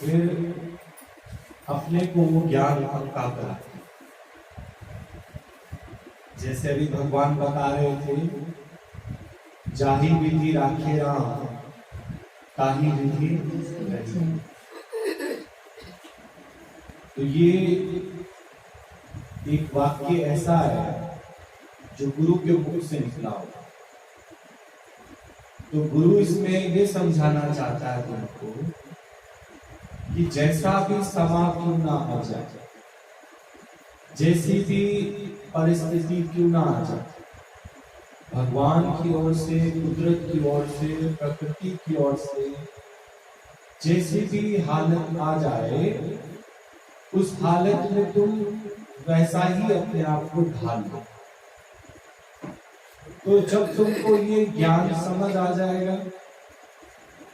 फिर अपने को वो ज्ञान पक्का कराते। जैसे अभी भगवान बता रहे थे, जाही विधि राखे राम ताही विधि रही। तो ये एक वाक्य ऐसा है जो गुरु के मुख से निकला होगा। तो गुरु इसमें ये समझाना चाहता है तुमको कि जैसा भी समा क्यों ना आ जाए, जैसी भी परिस्थिति क्यों ना आ जाए, भगवान की ओर से, कुदरत की ओर से, प्रकृति की ओर से जैसी भी हालत आ जाए, उस हालत में तुम वैसा ही अपने आप को ढाल लो। तो जब तुमको ये ज्ञान समझ आ जाएगा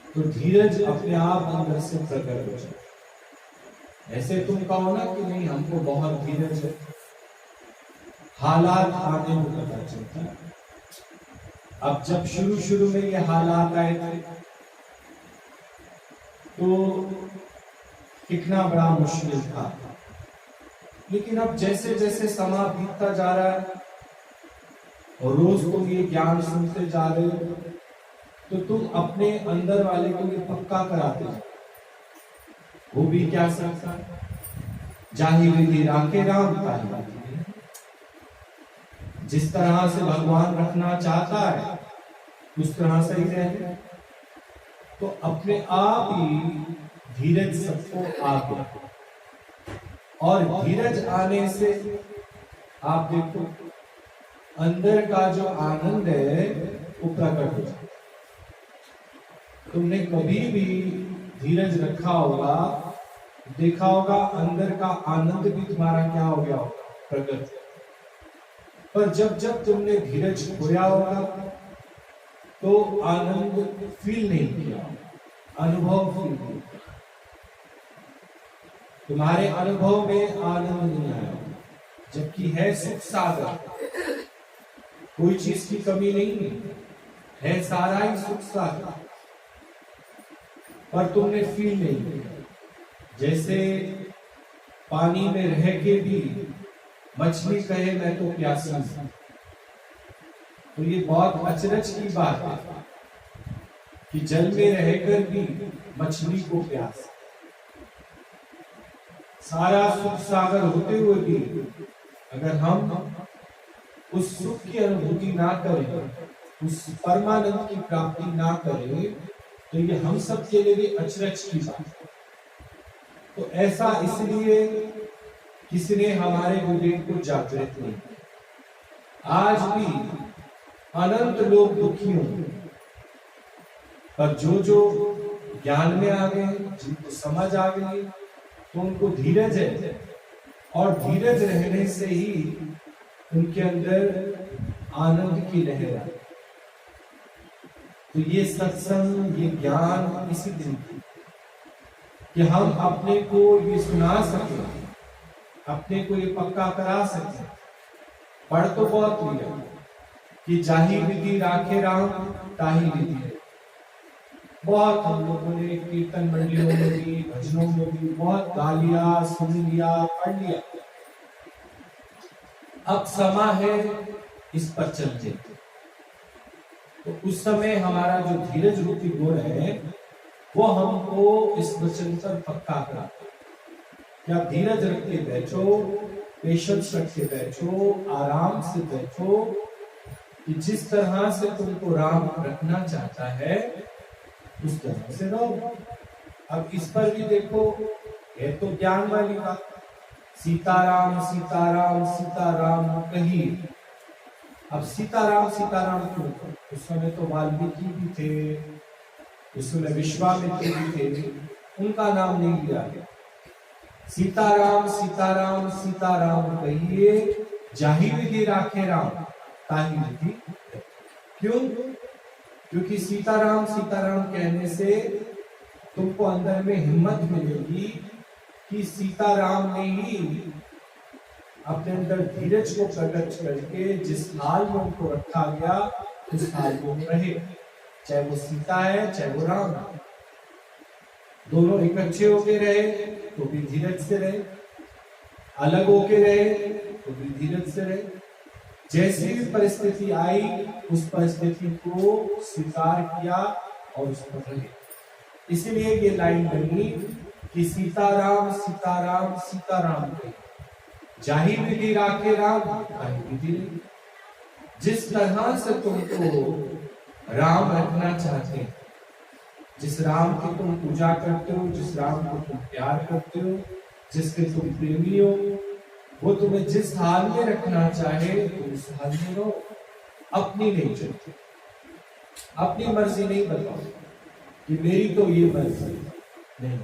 तो धीरज अपने आप अंदर से प्रकट हो जाए। ऐसे तुम कहो ना कि नहीं हमको बहुत धीरज है, हालात आने में पता चलता है। अब जब शुरू में ये हालात आए थे तो कितना बड़ा मुश्किल था, लेकिन अब जैसे जैसे समय बीतता जा रहा है और रोज तुम ये ज्ञान सुनते जा रहे हो, तो तुम अपने अंदर वाले को ये पक्का कराते हो। वो भी क्या सकता, जाही विधि राखे राम ताही विधि। जिस तरह से भगवान रखना चाहता है उस तरह से ही रहे। तो अपने आप ही धीरज सबको आ गया, और धीरज आने से आप देखो अंदर का जो आनंद है वो प्रकट हो जाए। तुमने कभी भी धीरज रखा होगा, देखा होगा अंदर का आनंद भी तुम्हारा क्या हो गया होगा, प्रकट। पर जब जब तुमने धीरज खोया होगा तो आनंद फील नहीं किया, अनुभव फील किया। तुम्हारे अनुभव में आनंद नहीं आया, जबकि है सुख सागर, कोई चीज की कमी नहीं है, सारा ही सुख सागर, पर तुमने फील नहीं किया। जैसे पानी में रह के भी मछली कहे मैं तो प्यासी हूं, तो ये बहुत अचरज की बात है कि जल में रहकर भी मछली को प्यास, सारा सुख सागर होते हुए भी अगर हम उस सुख की अनुभूति ना करें, उस परमानंद की प्राप्ति ना करें, तो ये हम सब के लिए भी अचरज की बात है। तो ऐसा इसलिए किसी ने हमारे विवेक को जागृत नहीं। आज भी अनंत लोग दुखी होंगे, पर जो ज्ञान में आ गए, जिनको समझ आ गई, तो उनको धीरज है, और धीरज रहने से ही उनके अंदर आनंद की लहर आई। तो ये सत्संग, ये ज्ञान इसी दिन कि हम अपने को ये सुना सके, अपने को ये पक्का करा सके। पढ़ तो बहुत लिया कि जाही विधि राखे राम ताही विधि है, बहुत हम लोगों ने कीर्तन मंडलियों में भी, भजनों में भी बहुत गा लिया, सुन लिया, पढ़ लिया। अब समय है इस पर चलते। तो उस समय हमारा जो धीरज रूपी गुण है वो हमको इस वचन पर पक्का कराता है कि आप धीरज रख के बैठो, पेशेंस रख के बैठो, आराम से बैठो, कि जिस तरह से तुमको राम रखना चाहता है उस तरह से रहो। अब इस पर भी देखो, ये तो ज्ञान वाली बात, सीताराम सीताराम सीताराम कही। अब सीताराम सीताराम क्यों? उस समय तो वाल्मीकि भी थे, उस समय विश्वामित्र भी थे, उनका नाम नहीं लिया गया। सीताराम सीताराम सीताराम कहिए, जाही विधि राखे राम ताही विधि। क्यों? क्योंकि सीताराम सीताराम कहने से तुमको अंदर में हिम्मत मिलेगी कि सीताराम ने ही अपने अंदर धीरज को प्रकट करके जिस हाल में उनको रखा गया उस हाल में रहे, चाहे वो सीता है चाहे वो राम है। दोनों इकट्ठे होके रहे तो भी धीरज से रहे, अलग होके रहे तो भी धीरज से रहे। जैसी भी परिस्थिति आई उस परिस्थिति को स्वीकार किया और उस पर रहे। इसीलिए ये लाइन बनी कि सीताराम सीताराम सीताराम कहे, जाहि विधि राखे राम ताहि विधि रहे। जिस तरह से तुमको राम रखना चाहते हैं, जिस राम की तुम पूजा करते हो, जिस राम को तुम प्यार करते हो, जिसके तुम प्रेमी हो, वो तुम्हें जिस हाल में रखना चाहे तुम उस हाल में रहो। अपनी नहीं चलती, अपनी मर्जी नहीं बताओ कि मेरी तो ये मर्जी नहीं,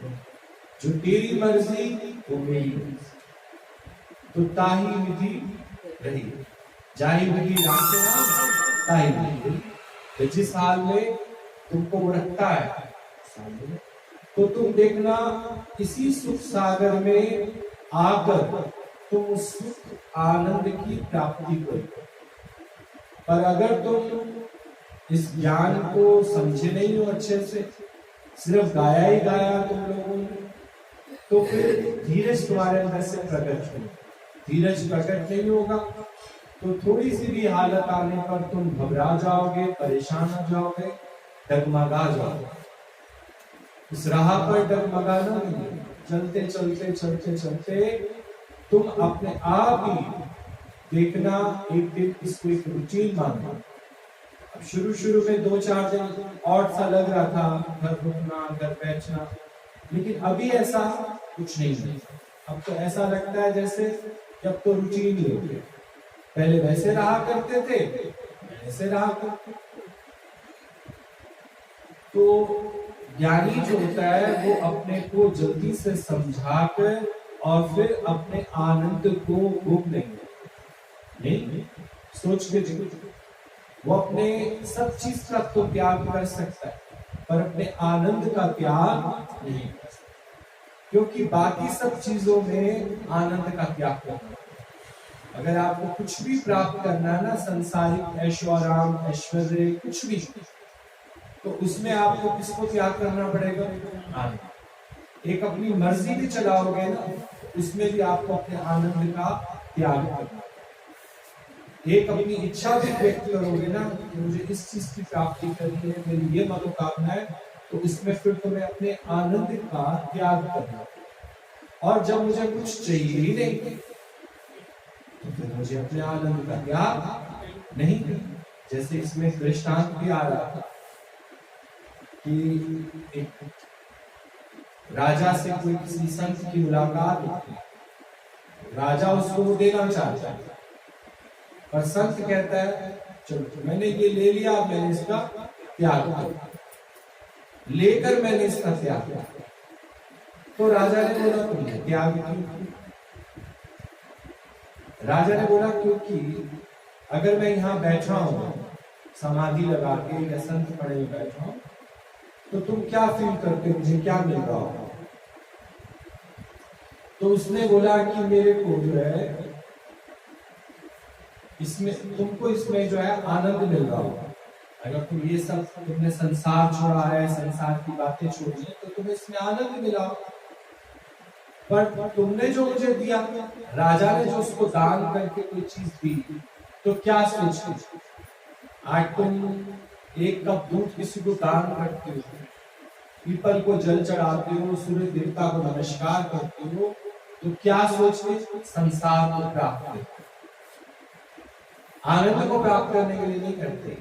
जो तेरी मर्जी वो मेरी मर्जी। तो ताही विधि रही, जाही विधि राखे राम ताही विधि रही। तो जिस हाल में तुमको वो रखता है तो तुम देखना इसी सुख सागर में आकर तुम उस सुख आनंद की प्राप्ति करो। पर अगर तुम इस ज्ञान को समझे नहीं हो अच्छे से, सिर्फ गाया ही गाया तुम लोगों ने, तो फिर धीरज तुम्हारे अंदर से प्रकट हो। धीरज प्रकट नहीं होगा तो थोड़ी सी भी हालत आने पर तुम घबरा जाओगे, परेशान हो जाओगे, डगमगा जाओगे। इस राह पर डगमगाना नहीं, चलते चलते चलते चलते तुम अपने आप ही देखना एक दिन इसको एक रूटीन मानना। अब शुरू में 2-4 दिन और सा लग रहा था, घर रुकना, घर बैठना, लेकिन अभी ऐसा कुछ नहीं है। अब तो ऐसा लगता है जैसे कि अब तो रूटीन ही हो गया। पहले वैसे रहा करते थे, ऐसे रहा करते। तो ज्ञानी जो होता है वो अपने को जल्दी से समझाकर और फिर अपने आनंद को भोग नहीं सोच के जी, वो अपने सब चीज का तो त्याग कर सकता है पर अपने आनंद का त्याग नहीं कर सकता, क्योंकि बाकी सब चीजों में आनंद का त्याग करना। अगर आपको कुछ भी प्राप्त करना है ना, संसारिक ऐश्वर्य ऐश्वर्य कुछ भी, तो उसमें आपको किसको त्याग करना पड़ेगा? आनंद। एक अपनी मर्जी भी चलाओगे ना, उसमें भी आपको अपने आनंद का त्याग करना। एक अपनी इच्छा भी व्यक्त करोगे ना कि मुझे इस चीज की प्राप्ति करनी है, मेरी ये मनोकामना है, तो इसमें फिर तुम्हें अपने आनंद का त्याग करना। और जब मुझे कुछ चाहिए ही नहीं तो फिर मुझे अपने आनंद का त्याग नहीं। जैसे इसमें दृष्टांत भी आ रहा था कि एक राजा से कोई किसी संत की मुलाकात होती है, राजा उसको वो देना चाहता है, पर संत कहता है चलो मैंने ये ले लिया, मैंने इसका त्याग किया, लेकर मैंने इसका त्याग किया। तो राजा ने बोला तुमने त्याग क्यों? राजा ने बोला क्योंकि अगर मैं यहाँ बैठा हूं समाधि लगा के या संत पड़े में बैठा हूं, तो तुम क्या फील करते हो, मुझे क्या मिल रहा होगा? तो उसने बोला कि मेरे को जो है इसमें, तुमको इसमें जो है आनंद मिल रहा होगा। अगर तुम ये सब तुमने संसार छोड़ा है, संसार की बातें छोड़ी है, तो तुम्हें इसमें आनंद मिला होगा। पर तुमने जो मुझे दिया, राजा ने जो उसको दान करके कोई चीज दी, तो क्या सोचते? आज तुम एक कप दूध किसी को दान करते हो, पीपल को जल चढ़ाते हो, सूर्य देवता को नमस्कार करते हो, तो क्या सोचते? संसार को प्राप्त करते, आनंद को प्राप्त करने के लिए नहीं करते।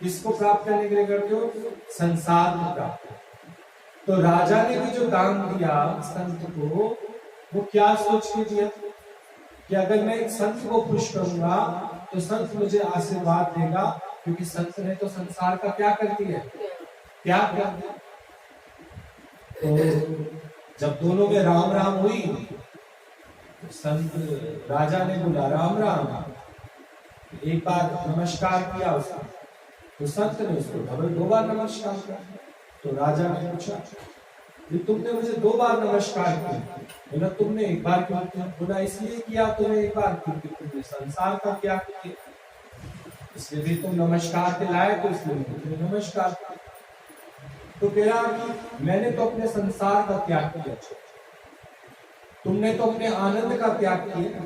किसको प्राप्त करने के लिए करते हो? संसार को प्राप्त। तो राजा ने भी जो दान दिया संत को, वो क्या सोच के दिया कि अगर मैं एक संत को खुश करूंगा तो संत मुझे आशीर्वाद देगा, क्योंकि संत ने तो संसार का क्या कर दिया, त्याग कर दिया। तो जब दोनों में राम राम हुई, तो संत राजा ने बोला राम राम, एक बार नमस्कार किया उसने, तो संत ने उसको डबल 2 बार नमस्कार किया। तो राजा ने पूछा कि तुमने मुझे 2 बार नमस्कार किया, बोला तुमने एक बार क्यों किया? बोला इसलिए किया तुम्हें एक बार क्योंकि तुमने संसार का त्याग किया, इसलिए भी तुम नमस्कार के लायक हो, इसलिए तुमने नमस्कार किया। तो कह रहा कि मैंने तो अपने संसार का त्याग किया, तुमने तो अपने आनंद का त्याग किया।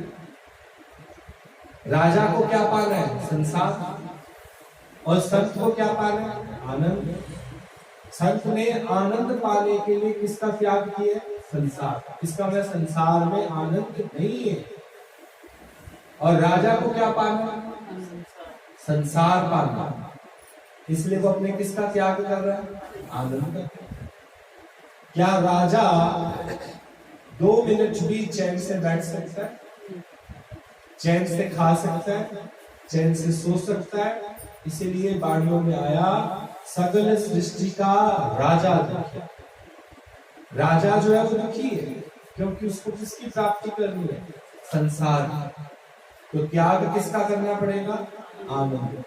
राजा को क्या पाना है? संसार। और संत को क्या पाना है? आनंद। संत ने आनंद पाने के लिए किसका त्याग किया? संसार। इसका मतलब संसार में आनंद नहीं है। और राजा को क्या पाना? संसार पाना। इसलिए वो अपने किसका त्याग कर रहा है? आनंद का। क्या राजा 2 मिनट भी चैन से बैठ सकता है? चैन से खा सकता है? चैन से सो सकता है? इसीलिए वाणियों में आया सगल सृष्टि का राजा दुखी। राजा जो है वो दुखी है, क्योंकि उसको किसकी प्राप्ति करनी है? संसार। तो त्याग किसका करना पड़ेगा? आनंद।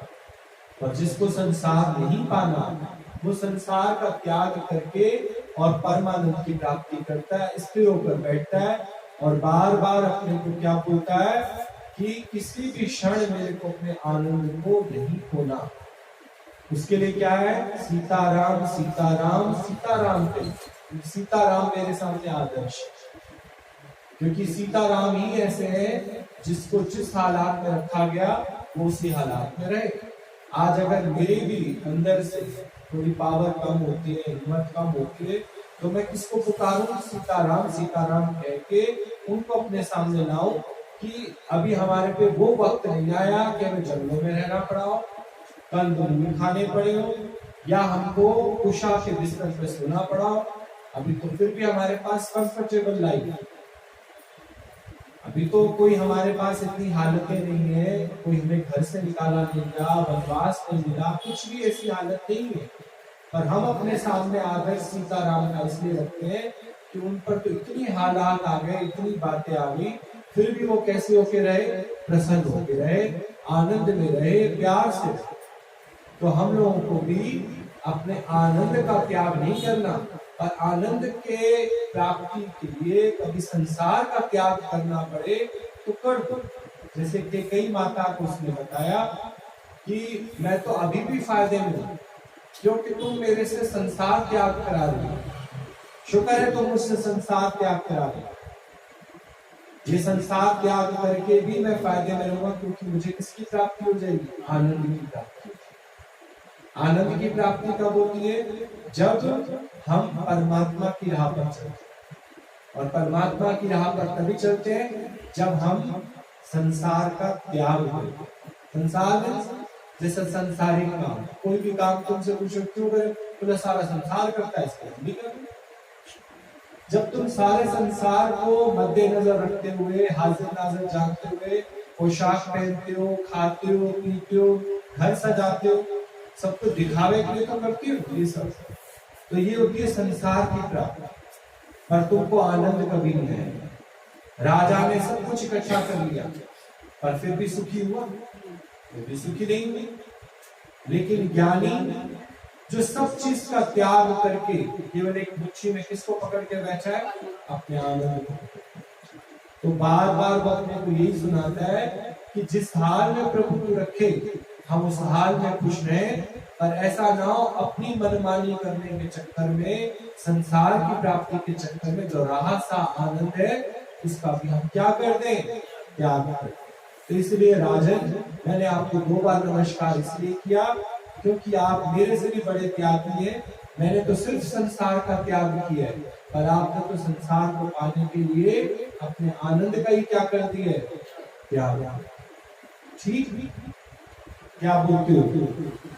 और जिसको संसार नहीं पाना, वो संसार का त्याग करके और परमानंद की प्राप्ति करता है, स्थिर होकर बैठता है और बार बार अपने को क्या बोलता है कि किसी भी क्षण मेरे को अपने आनंद को नहीं खोना। उसके लिए क्या है? सीताराम सीताराम सीताराम पे। सीताराम मेरे सामने आदर्श, क्योंकि सीताराम ही ऐसे हैं जिसको जिस हालात में रखा गया वो उसी हालात में रहे। आज अगर मेरे भी अंदर से थोड़ी पावर कम होती है, हिम्मत कम होती है, तो मैं किसको पुकारूं? सीताराम सीताराम कह के उनको अपने सामने लाऊं कि अभी हमारे पे वो वक्त नहीं आया कि हमें जंगलों में रहना पड़ा हो, कल दूर खाने पड़े हो, या हमको उषा के बिस्तर पे सोना पड़ा हो। अभी तो फिर भी हमारे पास कंफर्टेबल लाइफ है। अभी तो कोई हमारे पास इतनी हालतें नहीं है, कोई हमें घर से निकाला नहीं गया, वनवास नहीं मिला, कुछ भी ऐसी हालत नहीं है। पर हम अपने सामने आदर्श सीताराम का इसलिए रखते हैं कि उन पर तो इतनी हालात आ गए, इतनी बातें आ गई, फिर भी वो कैसे होके रहे? प्रसन्न होके रहे, आनंद में रहे, प्यार से। तो हम लोगों को भी अपने आनंद का त्याग नहीं करना, और आनंद के प्राप्ति के लिए कभी संसार का त्याग करना पड़े तो कर दो। जैसे कि कई माता को उसने बताया कि मैं तो अभी भी फायदे में हूं, क्योंकि तुम मेरे से संसार त्याग करा रही हो। शुक्र है तुम मुझसे संसार त्याग करा रही हो। ये संसार त्याग करके भी मैं फायदे में रहूंगा, क्योंकि मुझे किसकी प्राप्ति हो जाएगी? आनंद की प्राप्ति। आनंद की प्राप्ति कब होती है? जब हम परमात्मा की राह पर चलते हैं। और परमात्मा की राह पर तभी चलते हैं जब हम संसार का त्याग करते हैं। संसार में जैसे संसारिक काम, कोई भी काम तुमसे पूछो क्यों करे, तो सारा संसार करता है, इसलिए हम भी करते। जब तुम सारे संसार को मद्देनजर रखते हुए, हाजिर नाजिर जानते हुए पोशाक पहनते हो, खाते हो, पीते हो, घर सजाते हो, सब तो दिखावे के लिए तो करती हो ये सब। तो ये होती है संसार की प्राप्ति, पर तुमको आनंद कभी नहीं है। राजा ने सब कुछ इकट्ठा कर लिया, पर फिर भी सुखी हुआ? फिर भी सुखी नहीं हुई। लेकिन ज्ञानी जो सब चीज का त्याग करके केवल एक मुट्ठी में किसको पकड़ के बैठा है? अपने आनंद को। तो बार बार वो अपने को यही सुनाता है कि जिस हाल में प्रभु तू रखे, हम उस हाल में खुश रहें, पर ऐसा ना हो अपनी मनमानी करने के चक्कर में, संसार की प्राप्ति के चक्कर में जो रहा सा आनंद है उसका भी हम क्या कर दें? त्याग कर। तो इसलिए राजन, मैंने आपको 2 बार नमस्कार इसलिए किया क्योंकि आप मेरे से भी बड़े त्यागी हैं। मैंने तो सिर्फ संसार का त्याग किया है, पर आपने तो संसार को पाने के लिए अपने आनंद का ही क्या कर दिया है? त्याग। ठीक, क्या बोलते हो?